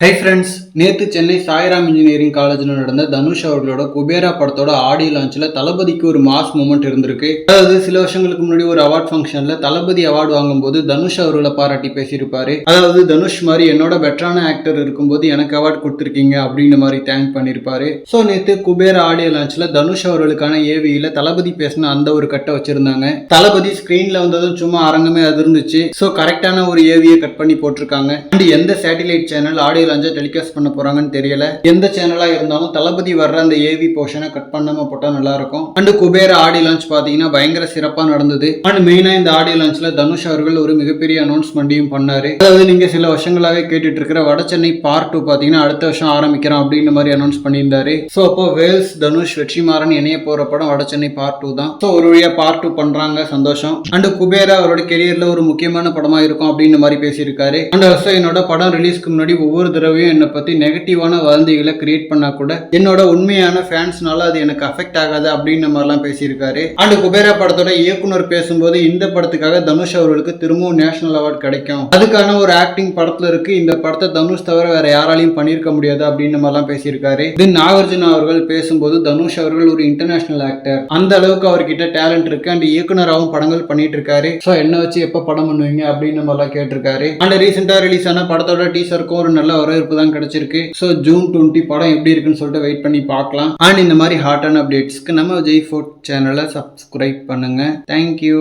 Hi friends, நேற்று Chennai Sairam engineering காலேஜில் நடந்த தனுஷ் அவர்களோட குபேரா படத்தோட ஆடியோ லான்ச்சில் தளபதிக்கு ஒரு மாஸ் மூமெண்ட் இருந்திருக்கு. அதாவது சில வருஷங்களுக்கு முன்னாடி ஒரு அவார்ட் ஃபங்க்ஷனில் தளபதி அவார்டு வாங்கும்போது தனுஷ் அவர்களை பாராட்டி பேசியிருப்பாரு. அதாவது தனுஷ் மாதிரி என்னோட பெட்டரான ஆக்டர் இருக்கும்போது எனக்கு அவார்டு கொடுத்துருக்கீங்க அப்படின்ற மாதிரி தேங்க் பண்ணியிருப்பாரு. ஸோ நேற்று குபேரா ஆடியோ லான்ச்சில் தனுஷ் அவர்களுக்கான ஏவியில் தளபதி பேசின அந்த ஒரு கட்டை வச்சிருந்தாங்க. தளபதி ஸ்கிரீன்ல வந்ததும் சும்மா அரங்கமே அதிர்ந்துச்சு. ஸோ கரெக்டான ஒரு ஏவியை கட் பண்ணி போட்டிருக்காங்க. அண்ட் எந்த சேட்டிலைட் சேனல் ஆடியோ டெலிகாஸ்ட் பண்ண போறாங்கன்னு தெரியல. எந்த சேனலா இருந்தாலும் தளபதி வர்ற அந்த ஏவி போர்ஷனை கட் பண்ணாம போட்டா நல்லா இருக்கும். அண்ட் குபேர ஆடியோ லான்ச் பாத்தீங்கன்னா பயங்கர சிறப்பா நடந்தது. அண்ட் மெயினா இந்த ஆடியோ லான்ச்ல தனுஷ் அவர்கள் ஒரு மிகப்பெரிய அனௌன்ஸ்மெண்ட்டையும் பண்ணாரு. அதாவது நீங்க சில வருஷங்களாவே கேட்டுட்டு இருக்கிற வட சென்னை பார்ட் 2 பாத்தீங்கன்னா அடுத்த வருஷம் ஆரம்பிக்கிறோம் அப்படின்னு மாதிரி அனௌன்ஸ் பண்ணியிருந்தாரு. சோ அப்போ வேல்ஸ் தனுஷ் வெற்றிமாறன் இணைய போற படம் வட சென்னை பார்ட் 2 தான். சோ ஒரு வழியா பார்ட் 2 பண்றாங்க, சந்தோஷம். அண்ட் குபேரா அவரோட கெரியர்ல ஒரு முக்கியமான படமா இருக்கும் அப்படின்னு மாதிரி பேசியிருக்காரு. அண்ட் என்னோட படம் ரிலீஸ்க்கு முன்னாடி ஒவ்வொரு தடவையும் என்னை பத்தி நெகட்டிவான வதந்திகளை கிரியேட் பண்ணா கூட என்னோட உண்மையான ஃபேன்ஸ்னால அது எனக்கு அஃபெக்ட் ஆகாது அப்படின்ற மாதிரிலாம் பேசியிருக்காரு. அண்ட் குபேரா படத்தோட இயக்குனர் பேசும்போது இந்த படத்துக்காக தனுஷ் அவர்களுக்கு திரும்பவும் நேஷனல் அவார்டு கிடைக்கும், அதுக்கான ஒரு ஆக்டிங் படத்துல இருக்கு, இந்த படத்தை தனுஷ் தவிர வேற யாராலையும் பண்ணியிருக்க முடியாது அப்படின்ற மாதிரிலாம் பேசியிருக்காரு. தென் நாகார்ஜுனா அவர்கள் பேசும்போது தனுஷ் அவர்கள் ஒரு இன்டர்நேஷனல் ஆக்டர், அந்த அளவுக்கு அவர்கிட்ட டேலண்ட் இருக்கு. அண்ட் இயக்குனராகவும் படங்கள் பண்ணிட்டு இருக்காரு. ஸோ என்ன வச்சு எப்ப படம் பண்ணுவீங்க அப்படின்னு மாதிரிலாம் கேட்டிருக்காரு. அண்ட் ரீசெண்டா ரிலீஸ் ஆன படத்தோட டீசருக்கும் ஒரு நல்ல வரவேற்பு தான் கிடைச்சிருக்கு. ஸோ ஜூன் 20 படம் எப்படி இருக்குன்னு சொல்லிட்டு வெயிட் பண்ணி பார்க்கலாம். அண்ட் இந்த மாதிரி ஹாட்டான அப்டேட்ஸ்க்கு நம்ம விஜய் ஃபோர்ட் சேனலை சப்ஸ்கிரைப் பண்ணுங்க. தேங்க்யூ.